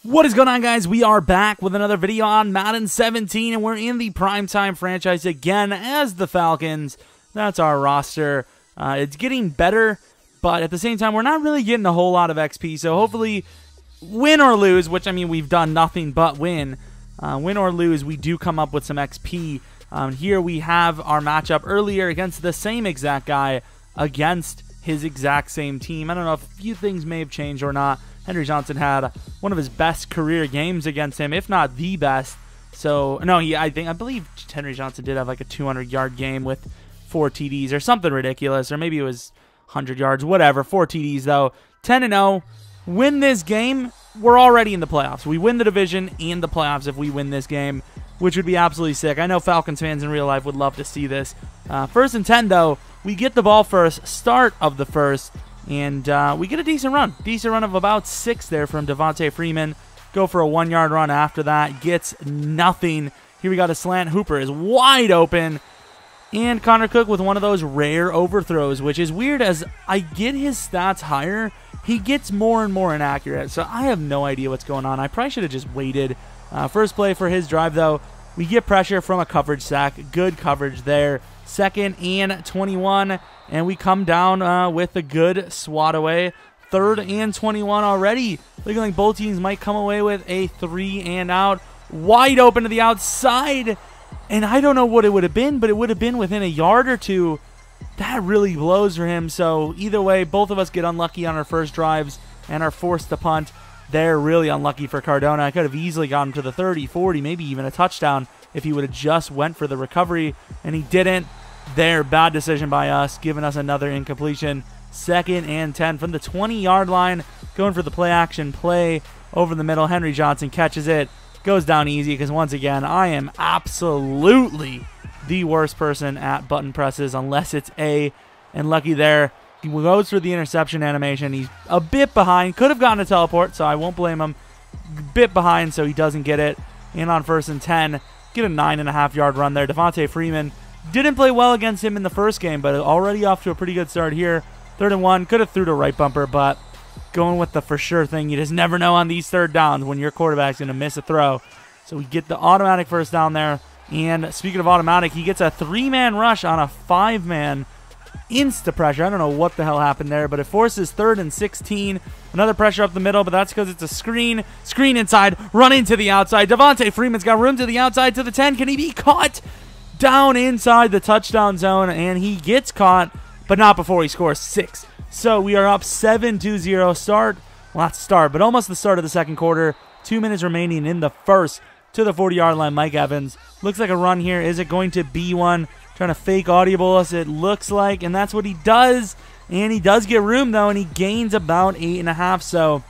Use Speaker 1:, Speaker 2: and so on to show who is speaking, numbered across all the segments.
Speaker 1: What is going on, guys? We are back with another video on Madden 17, and we're in the Primetime franchise again as the Falcons. That's our roster. It's getting better, but at the same time, we're not really getting a whole lot of XP, so hopefully, win or lose, which, I mean, we've done nothing but win. Win or lose, we do come up with some XP. Here we have our matchup earlier against the same exact guy against his exact same team. I don't know if a few things may have changed or not. Henry Johnson had one of his best career games against him, if not the best. So, no, I believe Henry Johnson did have like a 200-yard game with 4 TDs or something ridiculous, or maybe it was 100 yards, whatever. 4 TDs, though. 10-0. Win this game, we're already in the playoffs. We win the division and the playoffs if we win this game, which would be absolutely sick. I know Falcons fans in real life would love to see this. First and 10, though. We get the ball first, start of the first. And we get a decent run. Decent run of about 6 there from Devontae Freeman. Go for a 1-yard run after that. Gets nothing. Here we got a slant. Hooper is wide open. And Connor Cook with one of those rare overthrows, which is weird. As I get his stats higher, he gets more and more inaccurate. So I have no idea what's going on. I probably should have just waited. First play for his drive, though. We get pressure from a coverage sack. Good coverage there. 2nd and 21. And we come down with a good swat away. 3rd and 21 already. Looking like both teams might come away with a 3 and out. Wide open to the outside. And I don't know what it would have been, but it would have been within a yard or two. That really blows for him. So either way, both of us get unlucky on our first drives and are forced to punt. They're really unlucky for Cardona. I could have easily got him to the 30, 40, maybe even a touchdown if he would have just went for the recovery, and he didn't. There, bad decision by us, giving us another incompletion. 2nd and 10 from the 20-yard line, going for the play-action play over the middle. Henry Johnson catches it, goes down easy because, once again, I am absolutely the worst person at button presses unless it's A, and lucky there. He goes for the interception animation. He's a bit behind. Could have gotten a teleport, so I won't blame him. Bit behind, so he doesn't get it. And on 1st and 10, get a 9.5-yard run there. Devontae Freeman didn't play well against him in the first game, but already off to a pretty good start here. 3rd and 1, could have threw to right bumper, but going with the for sure thing. You just never know on these 3rd downs when your quarterback's going to miss a throw. So we get the automatic first down there. And speaking of automatic, he gets a 3-man rush on a 5-man insta pressure. I don't know what the hell happened there, but it forces 3rd and 16. Another pressure up the middle, but that's because it's a screen. Screen inside, run into the outside. Devontae Freeman's got room to the outside to the 10. Can he be caught? Down inside the touchdown zone, and he gets caught, but not before he scores 6. So we are up 7-0 start. Well, not start, but almost the start of the second quarter. 2 minutes remaining in the first. To the 40-yard line, Mike Evans. Looks like a run here. Is it going to be one? Trying to fake audible us, it looks like, and that's what he does. And he does get room, though, and he gains about 8.5. So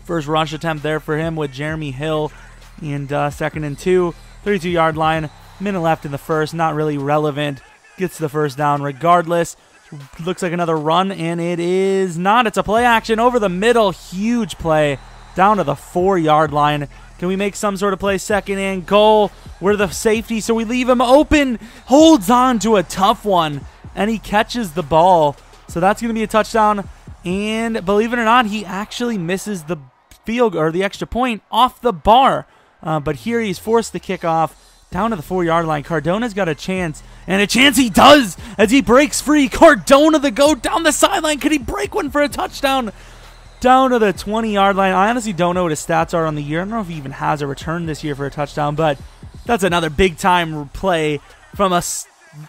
Speaker 1: first rush attempt there for him with Jeremy Hill. And 2nd and 2, 32-yard line. Minute left in the first, not really relevant. Gets the first down regardless. Looks like another run, and it is not. It's a play action over the middle. Huge play down to the 4-yard line. Can we make some sort of play? 2nd and goal. We're the safety, so we leave him open. Holds on to a tough one, and he catches the ball. So that's going to be a touchdown. And believe it or not, he actually misses the field or the extra point off the bar. But here he's forced to kick off. Down to the 4-yard line. Cardona's got a chance, and a chance he does as he breaks free. Cardona the goat down the sideline. Could he break one for a touchdown? Down to the 20-yard line. I honestly don't know what his stats are on the year. I don't know if he even has a return this year for a touchdown, but that's another big-time play from a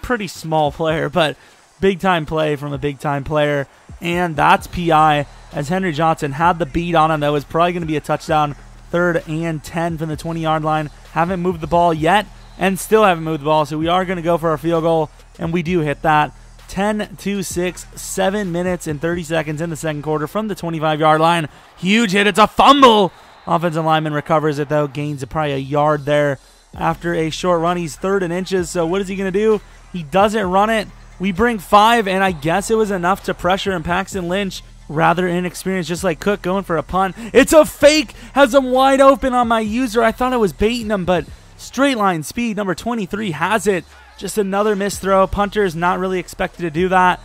Speaker 1: pretty small player, but big-time play from a big-time player, and that's PI as Henry Johnson had the beat on him. That was probably going to be a touchdown. 3rd and 10 from the 20-yard line. Haven't moved the ball yet and still haven't moved the ball, so we are going to go for our field goal, and we do hit that. 10-6, 7 minutes and 30 seconds in the second quarter from the 25-yard line. Huge hit. It's a fumble. Offensive lineman recovers it, though. Gains probably a yard there after a short run. He's 3rd and inches, so what is he going to do? He doesn't run it. We bring 5, and I guess it was enough to pressure him. Paxton Lynch, rather inexperienced, just like Cook, going for a punt. It's a fake. Has him wide open on my user. I thought I was baiting him, but straight line speed, number 23, has it. Just another missed throw. Punter is not really expected to do that.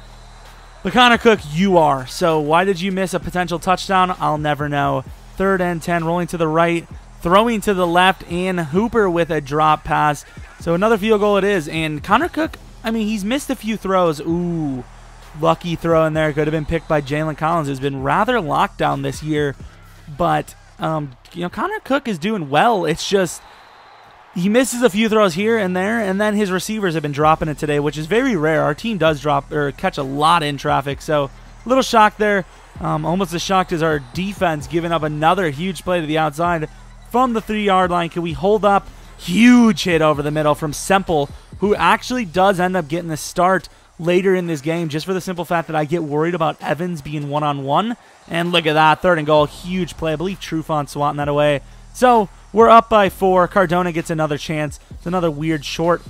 Speaker 1: But Connor Cook, you are. So why did you miss a potential touchdown? I'll never know. 3rd and 10, rolling to the right, throwing to the left, and Hooper with a drop pass. So another field goal it is. And Connor Cook, I mean, he's missed a few throws. Ooh, lucky throw in there. Could have been picked by Jalen Collins, who's been rather locked down this year. But, you know, Connor Cook is doing well. It's just he misses a few throws here and there, and then his receivers have been dropping it today, which is very rare. Our team does drop or catch a lot in traffic, so a little shock there. Almost as shocked as our defense giving up another huge play to the outside from the 3-yard line. Can we hold up? Huge hit over the middle from Semple, who actually does end up getting the start later in this game, just for the simple fact that I get worried about Evans being one-on-one. And look at that, 3rd and goal, huge play. I believe Trufant swatting that away. So we're up by 4. Cardona gets another chance. It's another weird short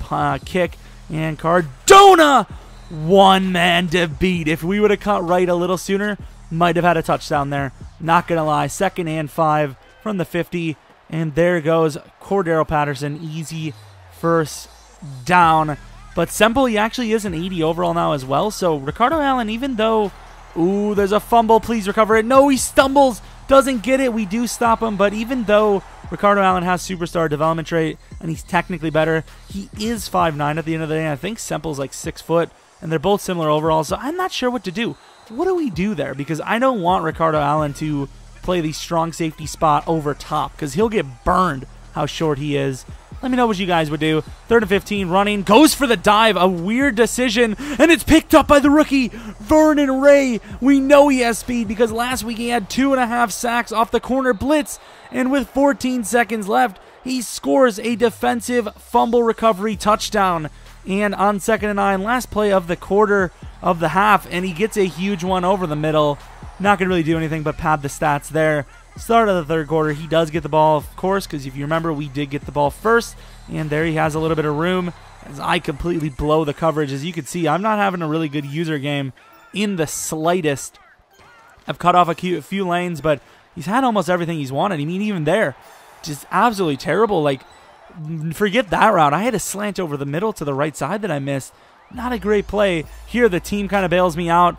Speaker 1: kick. And Cardona, one man to beat. If we would have cut right a little sooner, might have had a touchdown there. Not going to lie. 2nd and 5 from the 50. And there goes Cordero Patterson. Easy first down. But Semple, he actually is an 80 overall now as well. So Ricardo Allen, even though, ooh, there's a fumble. Please recover it. No, he stumbles. Doesn't get it. We do stop him. But even though Ricardo Allen has superstar development trait and he's technically better, he is 5'9" at the end of the day. I think Semple's like 6 foot. And they're both similar overall. So I'm not sure what to do. What do we do there? Because I don't want Ricardo Allen to play the strong safety spot over top, because he'll get burned how short he is. Let me know what you guys would do. 3rd and 15, running, goes for the dive, a weird decision, and it's picked up by the rookie, Vernon Ray. We know he has speed because last week he had 2.5 sacks off the corner blitz, and with 14 seconds left, he scores a defensive fumble recovery touchdown. And on 2nd and 9, last play of the quarter of the half, and he gets a huge one over the middle. Not going to really do anything but pad the stats there. Start of the 3rd quarter, he does get the ball, of course, because if you remember, we did get the ball first, and there he has a little bit of room as I completely blow the coverage. As you can see, I'm not having a really good user game in the slightest. I've cut off a few lanes, but he's had almost everything he's wanted. I mean, even there, just absolutely terrible. Like, forget that route. I had a slant over the middle to the right side that I missed. Not a great play. Here, the team kind of bails me out,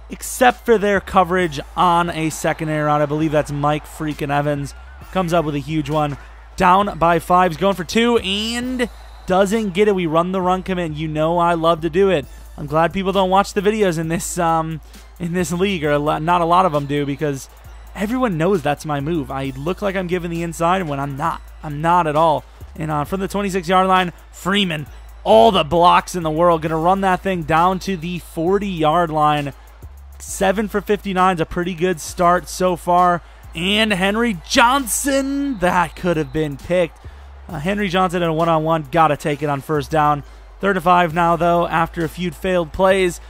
Speaker 1: except for their coverage on a secondary route. I believe that's Mike freaking Evans. Comes up with a huge one. Down by 5. He's going for 2 and doesn't get it. We run the run commit. You know I love to do it. I'm glad people don't watch the videos in this league, or not a lot of them do, because everyone knows that's my move. I look like I'm giving the inside when I'm not. I'm not at all. And from the 26-yard line, Freeman, all the blocks in the world, going to run that thing down to the 40-yard line. 7 for 59 is a pretty good start so far. And Henry Johnson, that could have been picked. Henry Johnson in a one-on-one, got to take it on 1st down. 3rd and 5 now, though, after a few failed plays.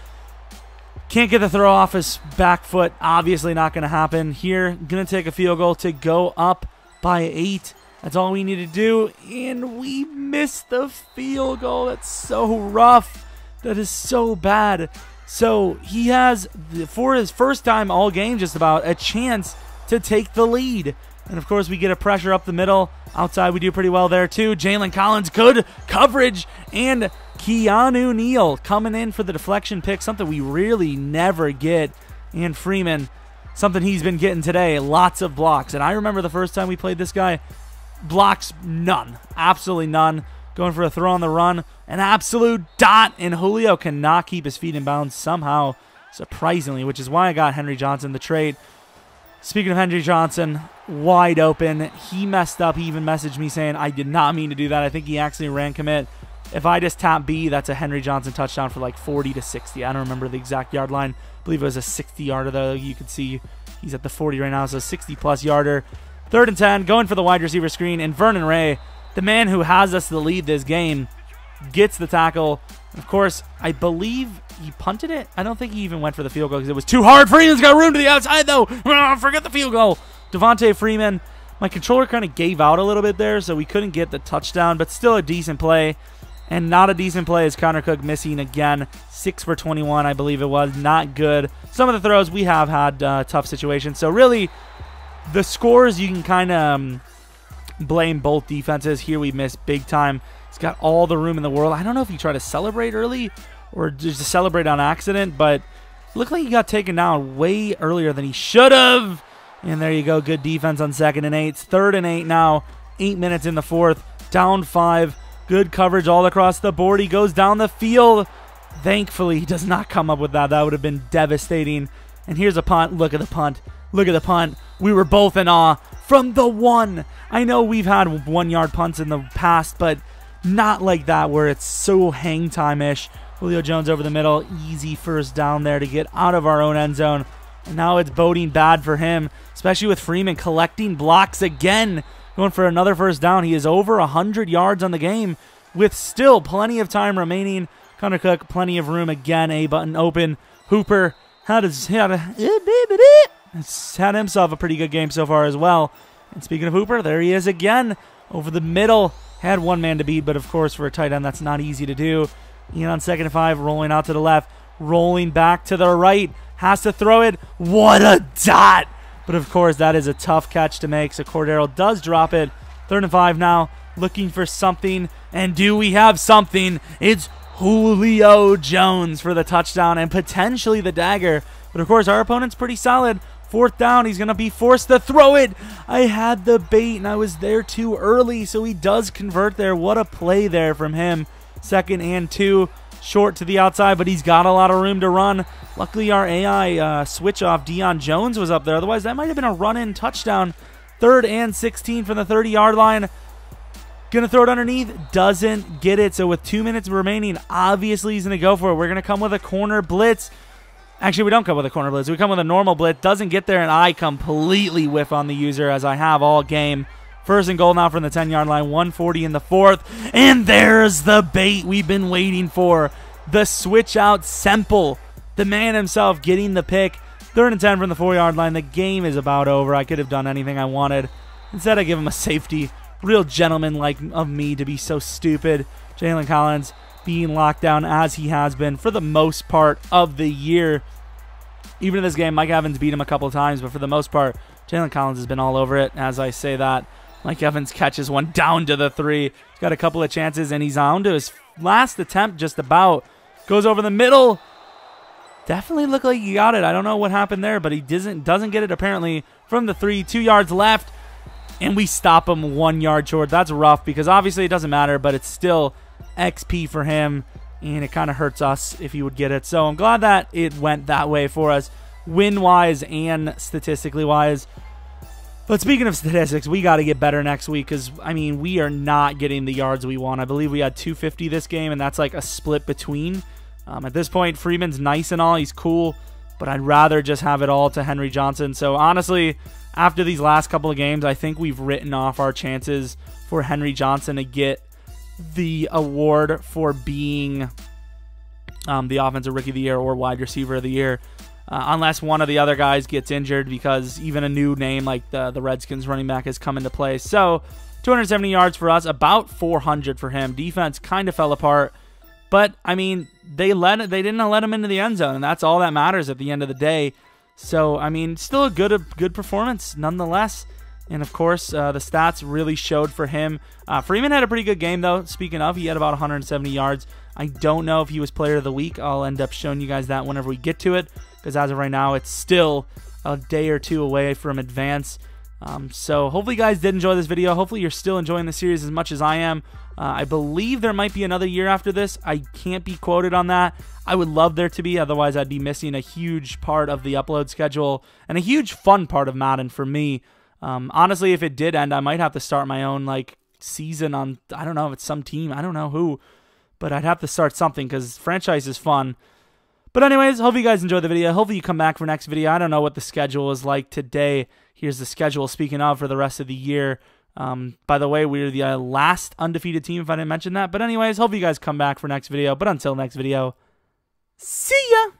Speaker 1: Can't get the throw off his back foot. Obviously not going to happen here. Going to take a field goal to go up by 8. That's all we need to do. And we missed the field goal. That's so rough. That is so bad. So he has, for his first time all game just about, a chance to take the lead. And of course we get a pressure up the middle. Outside we do pretty well there too. Jalen Collins, good coverage. And Keanu Neal coming in for the deflection pick. Something we really never get. And Freeman, something he's been getting today. Lots of blocks. And I remember the first time we played this guy, blocks none. Absolutely none. Going for a throw on the run. An absolute dot. And Julio cannot keep his feet in bounds somehow, surprisingly, which is why I got Henry Johnson the trade. Speaking of Henry Johnson, wide open. He messed up. He even messaged me saying, I did not mean to do that. I think he actually ran commit. If I just tap B, that's a Henry Johnson touchdown for like 40 to 60. I don't remember the exact yard line. I believe it was a 60-yarder, though. You can see he's at the 40 right now, so a 60-plus yarder. 3rd and 10, going for the wide receiver screen, and Vernon Ray, the man who has us to lead this game, gets the tackle. Of course, I believe he punted it. I don't think he even went for the field goal because it was too hard. Freeman's got room to the outside, though. Forget the field goal. Devontae Freeman. My controller kind of gave out a little bit there, so we couldn't get the touchdown, but still a decent play. And not a decent play is Connor Cook missing again. 6 for 21, I believe it was. Not good. Some of the throws we have had tough situations. So really, the scores, you can kind of blame both defenses. Here we missed big time. He's got all the room in the world. I don't know if he tried to celebrate early or just to celebrate on accident, but it looked like he got taken down way earlier than he should have. And there you go. Good defense on 2nd and 8. 3rd and 8 now. 8 minutes in the 4th. Down 5. Good coverage all across the board. He goes down the field. Thankfully, he does not come up with that. That would have been devastating. And here's a punt. Look at the punt. Look at the punt. We were both in awe from the 1. I know we've had 1-yard punts in the past, but not like that where it's so hang time-ish. Julio Jones over the middle. Easy first down there to get out of our own end zone. And now it's boding bad for him, especially with Freeman collecting blocks again. Going for another first down. He is over 100 yards on the game with still plenty of time remaining. Connor Cook, plenty of room again. A button open. Hooper had himself a pretty good game so far as well. And speaking of Hooper, there he is again. Over the middle. Had one man to beat, but of course for a tight end that's not easy to do. Ian on 2nd and 5, rolling out to the left. Rolling back to the right. Has to throw it. What a dot! But of course, that is a tough catch to make, so Cordero does drop it. 3rd and 5 now, looking for something. And do we have something? It's Julio Jones for the touchdown and potentially the dagger. But of course, our opponent's pretty solid. 4th down, he's going to be forced to throw it. I had the bait, and I was there too early, so he does convert there. What a play there from him. 2nd and 2. Short to the outside, but he's got a lot of room to run. Luckily, our AI switch off Deion Jones was up there. Otherwise, that might have been a run-in touchdown. 3rd and 16 from the 30-yard line. Gonna throw it underneath. Doesn't get it. So with 2 minutes remaining, obviously he's gonna go for it. We're gonna come with a corner blitz. Actually, we don't come with a corner blitz. We come with a normal blitz. Doesn't get there, and I completely whiff on the user as I have all game. 1st and goal now from the 10-yard line, 1:40 in the 4th. And there's the bait we've been waiting for. The switch out Semple, the man himself, getting the pick. 3rd and 10 from the 4-yard line. The game is about over. I could have done anything I wanted. Instead, I give him a safety. Real gentleman-like of me to be so stupid. Jalen Collins being locked down as he has been for the most part of the year. Even in this game, Mike Evans beat him a couple of times, but for the most part, Jalen Collins has been all over it. As I say that, Mike Evans catches one down to the 3. He's got a couple of chances, and he's on to his last attempt just about. Goes over the middle. Definitely looked like he got it. I don't know what happened there, but he doesn't get it apparently from the 3. 2 yards left, and we stop him 1 yard short. That's rough because obviously it doesn't matter, but it's still XP for him, and it kind of hurts us if he would get it. So I'm glad that it went that way for us, win-wise and statistically-wise. But speaking of statistics, we got to get better next week because, I mean, we are not getting the yards we want. I believe we had 250 this game, and that's like a split between. At this point, Freeman's nice and all. He's cool, but I'd rather just have it all to Henry Johnson. So, honestly, after these last couple of games, I think we've written off our chances for Henry Johnson to get the award for being the Offensive Rookie of the Year or Wide Receiver of the Year. Unless one of the other guys gets injured, because even a new name like the Redskins running back has come into play. So 270 yards for us, about 400 for him. Defense kind of fell apart, but I mean they didn't let him into the end zone, and that's all that matters at the end of the day. So I mean, still a good performance nonetheless. And of course, the stats really showed for him. Freeman had a pretty good game though. Speaking of, he had about 170 yards. I don't know if he was Player of the Week. I'll end up showing you guys that whenever we get to it, because as of right now, it's still a day or two away from advance. So hopefully you guys did enjoy this video. Hopefully you're still enjoying the series as much as I am. I believe there might be another year after this. I can't be quoted on that. I would love there to be, otherwise I'd be missing a huge part of the upload schedule and a huge fun part of Madden for me. Honestly, if it did end, I might have to start my own like season on, I don't know if it's some team, I don't know who, but I'd have to start something because franchise is fun. But anyways, hope you guys enjoyed the video. Hopefully you come back for next video. I don't know what the schedule is like today. Here's the schedule, speaking of, for the rest of the year. By the way, we're the last undefeated team, if I didn't mention that. But anyways, hope you guys come back for next video. But until next video, see ya!